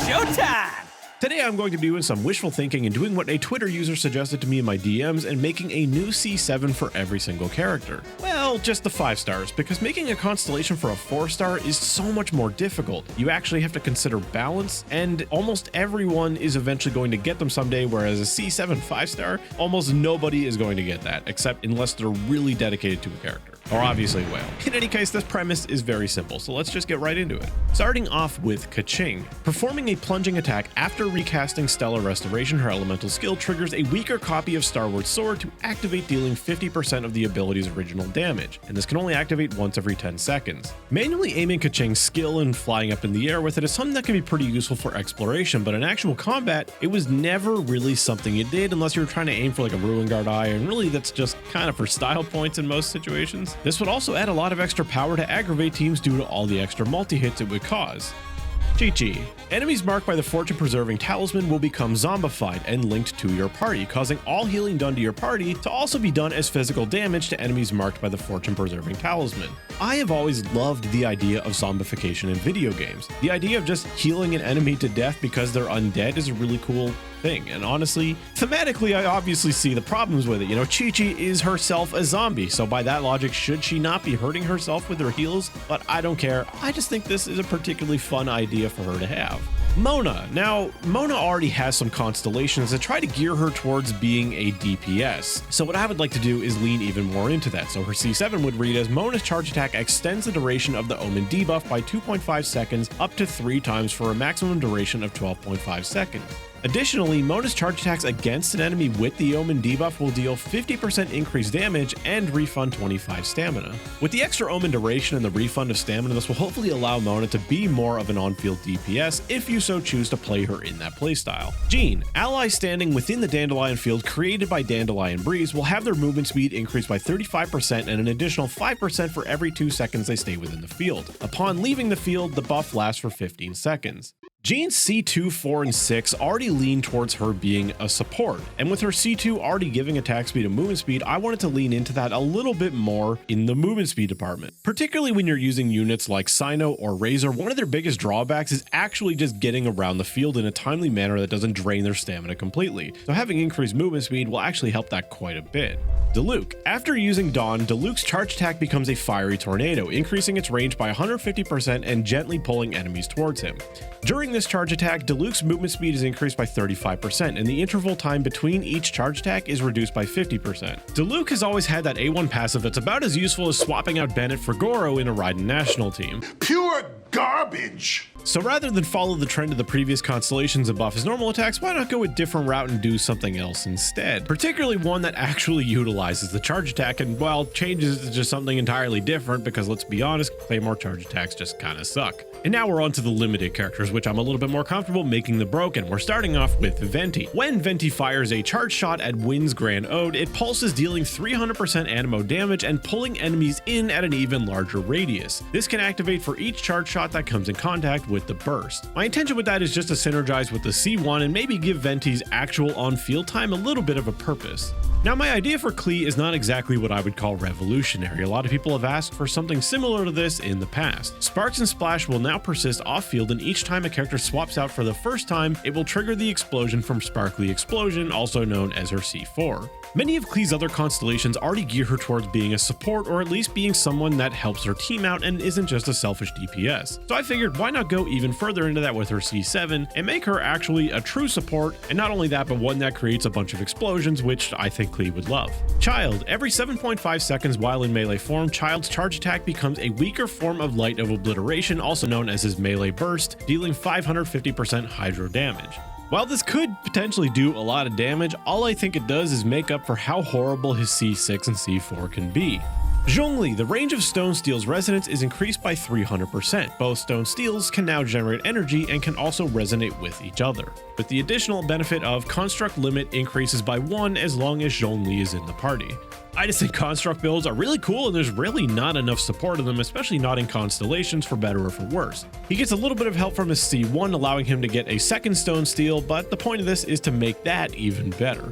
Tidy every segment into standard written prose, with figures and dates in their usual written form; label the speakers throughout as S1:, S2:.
S1: showtime!
S2: Today I'm going to be doing some wishful thinking and doing what a Twitter user suggested to me in my DMs and making a new C7 for every single character. Well, just the 5 stars, because making a constellation for a 4-star is so much more difficult. You actually have to consider balance, and almost everyone is eventually going to get them someday, whereas a C7 5-star, almost nobody is going to get that, except unless they're really dedicated to a character. Or obviously a whale. In any case, this premise is very simple, so let's just get right into it. Starting off with Kaching. Performing a plunging attack after recasting Stellar Restoration, her elemental skill triggers a weaker copy of Starward Sword to activate, dealing 50% of the ability's original damage, and this can only activate once every 10 seconds. Manually aiming Kaching's skill and flying up in the air with it is something that can be pretty useful for exploration, but in actual combat, it was never really something you did unless you were trying to aim for like a Ruin Guard eye, and really that's just kind of for style points in most situations. This would also add a lot of extra power to aggravate teams due to all the extra multi-hits it would cause. Chi-Chi. Enemies marked by the Fortune Preserving Talisman will become zombified and linked to your party, causing all healing done to your party to also be done as physical damage to enemies marked by the Fortune Preserving Talisman. I have always loved the idea of zombification in video games. The idea of just healing an enemy to death because they're undead is a really cool thing, and honestly, thematically I obviously see the problems with it. You know, Chi-Chi is herself a zombie, so by that logic, should she not be hurting herself with her heals? But I don't care. I just think this is a particularly fun idea for her to have. Mona. Now, Mona already has some constellations that try to gear her towards being a DPS. So what I would like to do is lean even more into that. So her C7 would read as Mona's charge attack extends the duration of the Omen debuff by 2.5 seconds up to 3 times for a maximum duration of 12.5 seconds. Additionally, Mona's charge attacks against an enemy with the Omen debuff will deal 50% increased damage and refund 25 stamina. With the extra Omen duration and the refund of stamina, this will hopefully allow Mona to be more of an on-field DPS if you so choose to play her in that playstyle. Jean. Allies standing within the Dandelion field created by Dandelion Breeze will have their movement speed increased by 35% and an additional 5% for every 2 seconds they stay within the field. Upon leaving the field, the buff lasts for 15 seconds. Jean's C2, 4, and 6 already lean towards her being a support, and with her C2 already giving attack speed and movement speed, I wanted to lean into that a little bit more in the movement speed department. Particularly when you're using units like Sino or Razor, one of their biggest drawbacks is actually just getting around the field in a timely manner that doesn't drain their stamina completely, so having increased movement speed will actually help that quite a bit. Diluc. After using Dawn, Diluc's charge attack becomes a fiery tornado, increasing its range by 150% and gently pulling enemies towards him. During this charge attack, Diluc's movement speed is increased by 35%, and the interval time between each charge attack is reduced by 50%. Diluc has always had that A1 passive that's about as useful as swapping out Bennett for Goro in a Raiden national team.
S3: Pure garbage!
S2: So rather than follow the trend of the previous constellations and buff his normal attacks, why not go a different route and do something else instead? Particularly one that actually utilizes the charge attack and, well, changes it to just something entirely different, because let's be honest, Claymore charge attacks just kinda suck. And now we're on to the limited characters, which I'm a little bit more comfortable making the broken. We're starting off with Venti. When Venti fires a charge shot at Wynn's Grand Ode, it pulses, dealing 300% animo damage and pulling enemies in at an even larger radius. This can activate for each charge shot that comes in contact with the burst. My intention with that is just to synergize with the C1 and maybe give Venti's actual on-field time a little bit of a purpose. Now, my idea for Klee is not exactly what I would call revolutionary. A lot of people have asked for something similar to this in the past. Sparks and Splash will now persist off-field, and each time a character swaps out for the first time, it will trigger the explosion from Sparkly Explosion, also known as her C4. Many of Klee's other constellations already gear her towards being a support, or at least being someone that helps her team out and isn't just a selfish DPS. So I figured, why not go even further into that with her C7 and make her actually a true support, and not only that, but one that creates a bunch of explosions, which I think Klee would love. Child. Every 7.5 seconds while in melee form, Child's charge attack becomes a weaker form of Light of Obliteration, also known as his melee burst, dealing 550% hydro damage. While this could potentially do a lot of damage, all I think it does is make up for how horrible his C6 and C4 can be. Zhongli. The range of Stone Steel's resonance is increased by 300%. Both Stone Steels can now generate energy and can also resonate with each other, with the additional benefit of construct limit increases by 1 as long as Zhongli is in the party. I just think construct builds are really cool, and there's really not enough support of them, especially not in constellations, for better or for worse. He gets a little bit of help from his C1, allowing him to get a second Stone Steel, but the point of this is to make that even better.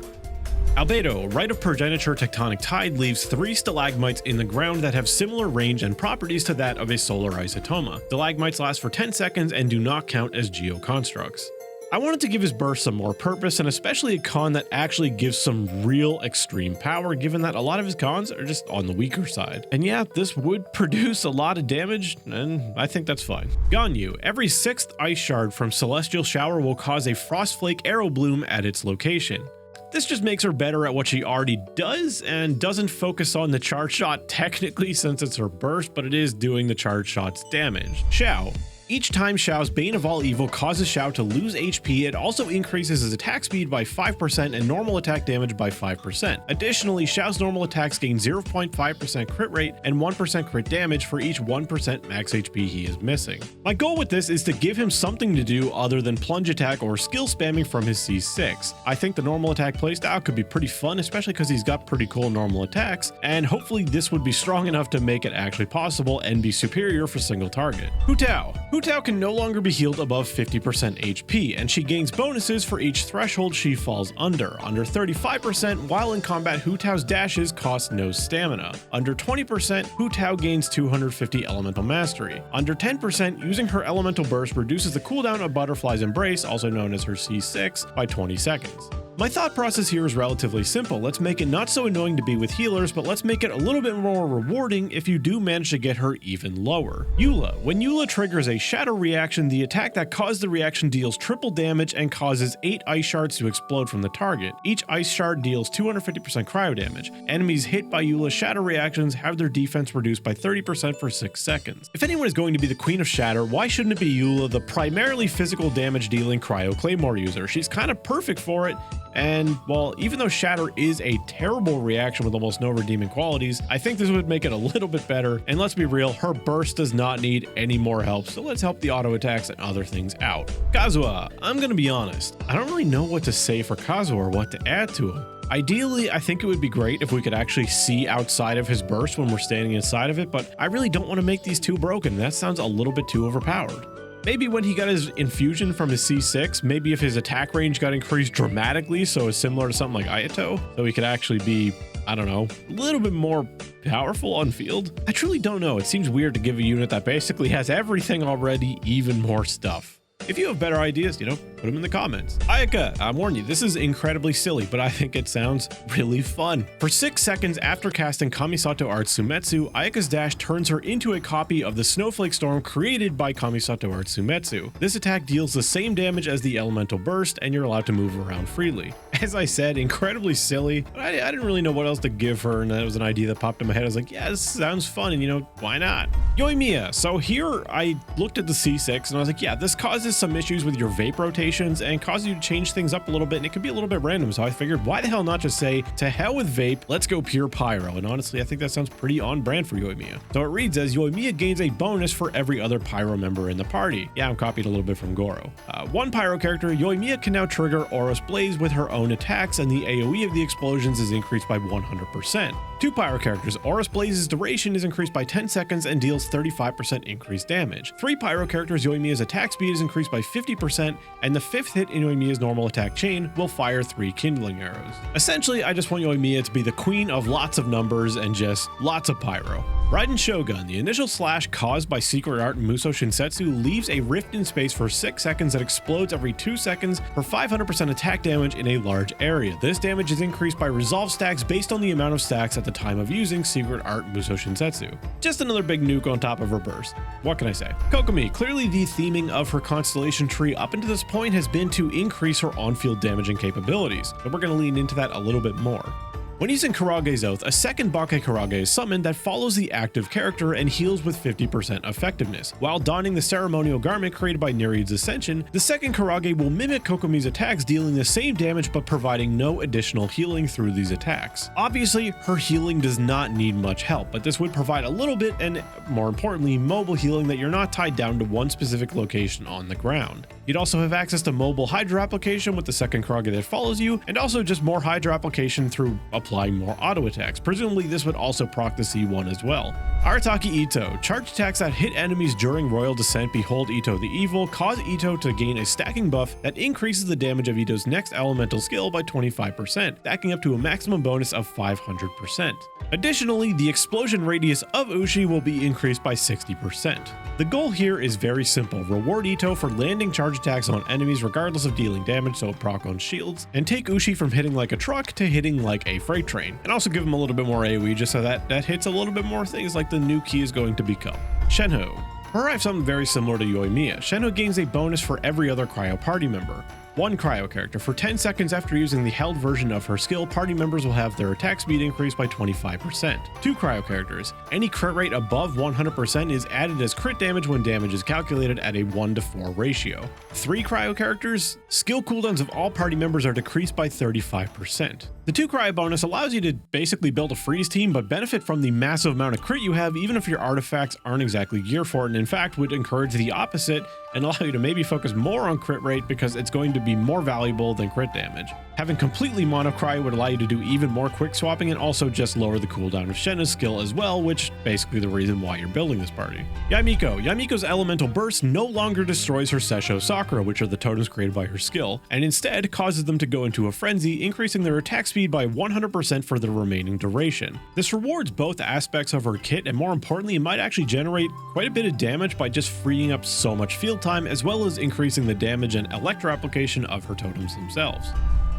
S2: Albedo, Rite of Progeniture Tectonic Tide leaves 3 stalagmites in the ground that have similar range and properties to that of a solar isotoma. Stalagmites last for 10 seconds and do not count as geoconstructs. I wanted to give his burst some more purpose, and especially a con that actually gives some real extreme power, given that a lot of his cons are just on the weaker side. And yeah, this would produce a lot of damage, and I think that's fine. Ganyu, every 6th ice shard from Celestial Shower will cause a Frostflake arrow bloom at its location. This just makes her better at what she already does and doesn't focus on the charge shot technically since it's her burst, but it is doing the charge shot's damage. Xiao. Each time Xiao's Bane of All Evil causes Xiao to lose HP, it also increases his attack speed by 5% and normal attack damage by 5%. Additionally, Xiao's normal attacks gain 0.5% crit rate and 1% crit damage for each 1% max HP he is missing. My goal with this is to give him something to do other than plunge attack or skill spamming from his C6. I think the normal attack playstyle could be pretty fun, especially because he's got pretty cool normal attacks, and hopefully this would be strong enough to make it actually possible and be superior for single target. Hu Tao. Hu Tao can no longer be healed above 50% HP, and she gains bonuses for each threshold she falls under. Under 35%, while in combat, Hu Tao's dashes cost no stamina. Under 20%, Hu Tao gains 250 elemental mastery. Under 10%, using her elemental burst reduces the cooldown of Butterfly's Embrace, also known as her C6, by 20 seconds. My thought process here is relatively simple. Let's make it not so annoying to be with healers, but let's make it a little bit more rewarding if you do manage to get her even lower. Eula. When Eula triggers a shadow reaction, the attack that caused the reaction deals triple damage and causes 8 ice shards to explode from the target. Each ice shard deals 250% cryo damage. Enemies hit by Eula's shadow reactions have their defense reduced by 30% for 6 seconds. If anyone is going to be the Queen of Shatter, why shouldn't it be Eula, the primarily physical damage dealing cryo claymore user? She's kind of perfect for it. And, well, even though Shatter is a terrible reaction with almost no redeeming qualities, I think this would make it a little bit better. And let's be real, her burst does not need any more help, so let's help the auto attacks and other things out. Kazuha, I'm gonna be honest, I don't really know what to say for Kazuha or what to add to him. Ideally, I think it would be great if we could actually see outside of his burst when we're standing inside of it, but I really don't want to make these too broken. That sounds a little bit too overpowered. Maybe when he got his infusion from his C6, maybe if his attack range got increased dramatically, so it's similar to something like Ayato, so he could actually be, I don't know, a little bit more powerful on field. I truly don't know. It seems weird to give a unit that basically has everything already, even more stuff. If you have better ideas, put them in the comments. Ayaka, I warn you, this is incredibly silly, but I think it sounds really fun. For 6 seconds after casting Kamisato Art Sumetsu, Ayaka's dash turns her into a copy of the Snowflake Storm created by Kamisato Art Sumetsu. This attack deals the same damage as the Elemental Burst, and you're allowed to move around freely. As I said, incredibly silly, but I didn't really know what else to give her, and that was an idea that popped in my head. I was like, yeah, this sounds fun, and why not? Yoimiya. So here I looked at the C6, and I was like, yeah, this causes some issues with your vape rotations and causes you to change things up a little bit, and it can be a little bit random. So I figured, why the hell not just say, to hell with vape, let's go pure pyro. And honestly, I think that sounds pretty on brand for Yoimiya. So it reads as Yoimiya gains a bonus for every other pyro member in the party. Yeah, I'm copied a little bit from Goro. One pyro character, Yoimiya can now trigger Aurous Blaze with her own attacks, and the AoE of the explosions is increased by 100%. 2 pyro characters, Aurous Blaze's duration is increased by 10 seconds and deals 35% increased damage. 3 pyro characters, Yoimiya's attack speed is increased by 50%, and the 5th hit in Yoimiya's normal attack chain will fire 3 kindling arrows. Essentially, I just want Yoimiya to be the queen of lots of numbers and just lots of pyro. Raiden Shogun, the initial slash caused by Secret Art Muso Shinsetsu leaves a rift in space for 6 seconds that explodes every 2 seconds for 500% attack damage in a large area. This damage is increased by resolve stacks based on the amount of stacks at the time of using Secret Art Muso Shinsetsu. Just another big nuke on top of her burst. What can I say? Kokomi, clearly the theming of her constellation tree up until this point has been to increase her on-field damaging capabilities, but we're going to lean into that a little bit more. When using Karage's Oath, a second Bake Karage is summoned that follows the active character and heals with 50% effectiveness. While donning the ceremonial garment created by Nereid's Ascension, the second Karage will mimic Kokomi's attacks, dealing the same damage but providing no additional healing through these attacks. Obviously, her healing does not need much help, but this would provide a little bit and, more importantly, mobile healing that you're not tied down to one specific location on the ground. You'd also have access to mobile Hydra application with the second Karage that follows you, and also just more Hydra application through applying applying more auto attacks. Presumably this would also proc the C1 as well. Arataki Ito. Charge attacks that hit enemies during Royal Descent behold Ito the Evil, cause Ito to gain a stacking buff that increases the damage of Ito's next elemental skill by 25%, stacking up to a maximum bonus of 500%. Additionally, the explosion radius of Ushi will be increased by 60%. The goal here is very simple: reward Ito for landing charge attacks on enemies regardless of dealing damage, so proc on shields, and take Ushi from hitting like a truck to hitting like a freight train, and also give him a little bit more AoE just so that hits a little bit more things like the new key is going to become. Shenho. Her I have something very similar to Yoimiya. Shenho gains a bonus for every other cryo party member. One cryo character. For 10 seconds after using the held version of her skill, party members will have their attack speed increased by 25%. Two cryo characters. Any crit rate above 100% is added as crit damage when damage is calculated at a 1:4 ratio. Three cryo characters. Skill cooldowns of all party members are decreased by 35%. The two cryo bonus allows you to basically build a freeze team, but benefit from the massive amount of crit you have even if your artifacts aren't exactly geared for it, and in fact would encourage the opposite and allow you to maybe focus more on crit rate because it's going to be more valuable than crit damage. Having completely mono cryo would allow you to do even more quick swapping and also just lower the cooldown of Shenna's skill as well, which basically the reason why you're building this party. Yaimiko. Yaimiko's elemental burst no longer destroys her Sessho Sakura, which are the totems created by her skill, and instead causes them to go into a frenzy, increasing their attack speed by 100% for the remaining duration. This rewards both aspects of her kit, and more importantly, it might actually generate quite a bit of damage by just freeing up so much field time, as well as increasing the damage and electro application of her totems themselves.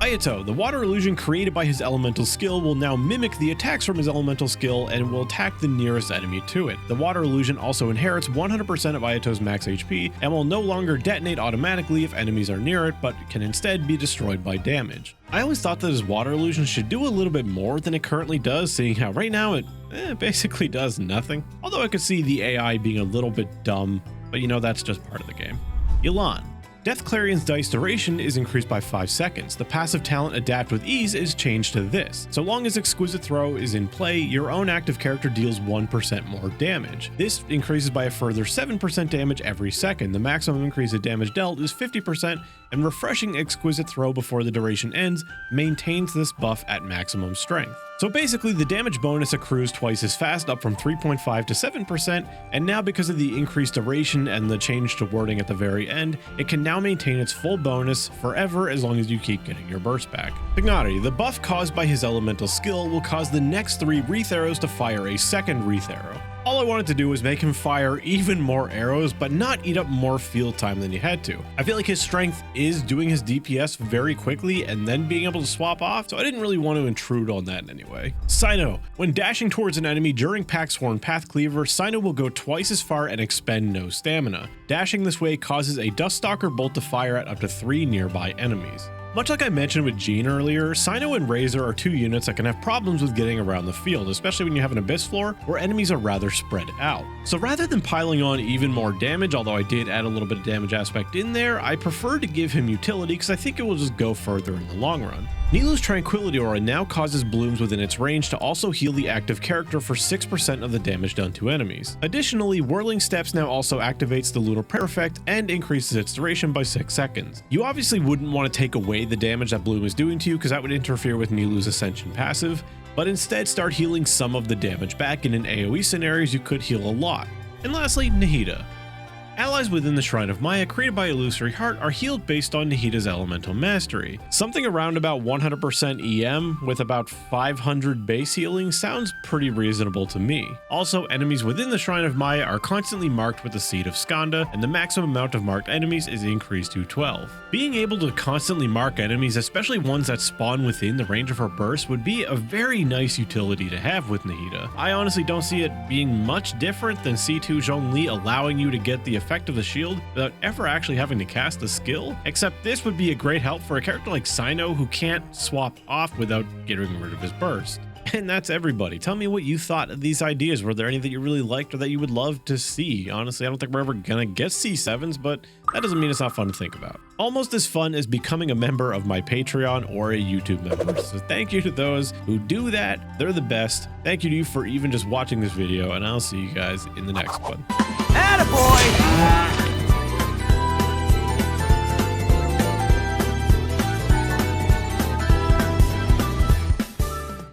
S2: Ayato. The water illusion created by his elemental skill will now mimic the attacks from his elemental skill and will attack the nearest enemy to it. The water illusion also inherits 100% of Ayato's max HP and will no longer detonate automatically if enemies are near it, but can instead be destroyed by damage. I always thought that his water illusion should do a little bit more than it currently does, seeing how right now it basically does nothing. Although I could see the AI being a little bit dumb, but you know, that's just part of the game. Yelan. Death Clarion's dice duration is increased by 5 seconds. The passive talent Adapt with Ease is changed to this. So long as Exquisite Throw is in play, your own active character deals 1% more damage. This increases by a further 7% damage every second. The maximum increase of damage dealt is 50%, and refreshing Exquisite Throw before the duration ends maintains this buff at maximum strength. So basically the damage bonus accrues twice as fast, up from 3.5 to 7%, and now because of the increased duration and the change to wording at the very end, it can now maintain its full bonus forever as long as you keep getting your burst back. Tignari. The buff caused by his elemental skill will cause the next 3 Wreath arrows to fire a second Wreath arrow. All I wanted to do was make him fire even more arrows, but not eat up more field time than he had to. I feel like his strength is doing his DPS very quickly and then being able to swap off, so I didn't really want to intrude on that in any way. Cyno. When dashing towards an enemy during Pax Horn Path Cleaver, Cyno will go twice as far and expend no stamina. Dashing this way causes a Duststalker bolt to fire at up to 3 nearby enemies. Much like I mentioned with Jean earlier, Cyno and Razor are 2 units that can have problems with getting around the field, especially when you have an Abyss floor where enemies are rather spread out. So rather than piling on even more damage, although I did add a little bit of damage aspect in there, I prefer to give him utility because I think it will just go further in the long run. Nilu's Tranquility Aura now causes blooms within its range to also heal the active character for 6% of the damage done to enemies. Additionally, Whirling Steps now also activates the Lunar Prayer effect and increases its duration by 6 seconds. You obviously wouldn't want to take away the damage that Bloom is doing to you because that would interfere with Nilu's Ascension passive, but instead start healing some of the damage back, and in AoE scenarios you could heal a lot. And lastly, Nahida. Allies within the Shrine of Maya created by Illusory Heart are healed based on Nahida's elemental mastery. Something around about 100% EM with about 500 base healing sounds pretty reasonable to me. Also, enemies within the Shrine of Maya are constantly marked with the Seed of Skanda, and the maximum amount of marked enemies is increased to 12. Being able to constantly mark enemies, especially ones that spawn within the range of her burst, would be a very nice utility to have with Nahida. I honestly don't see it being much different than C2 Zhongli allowing you to get the effect of the shield without ever actually having to cast a skill, except this would be a great help for a character like Cyno who can't swap off without getting rid of his burst. And that's everybody. Tell me what you thought of these ideas. Were there any that you really liked or that you would love to see? Honestly, I don't think we're ever gonna get C7s, but that doesn't mean it's not fun to think about. Almost as fun as becoming a member of my Patreon or a YouTube member. So thank you to those who do that. They're the best. Thank you to you for even just watching this video, and I'll see you guys in the next one.
S1: Attaboy!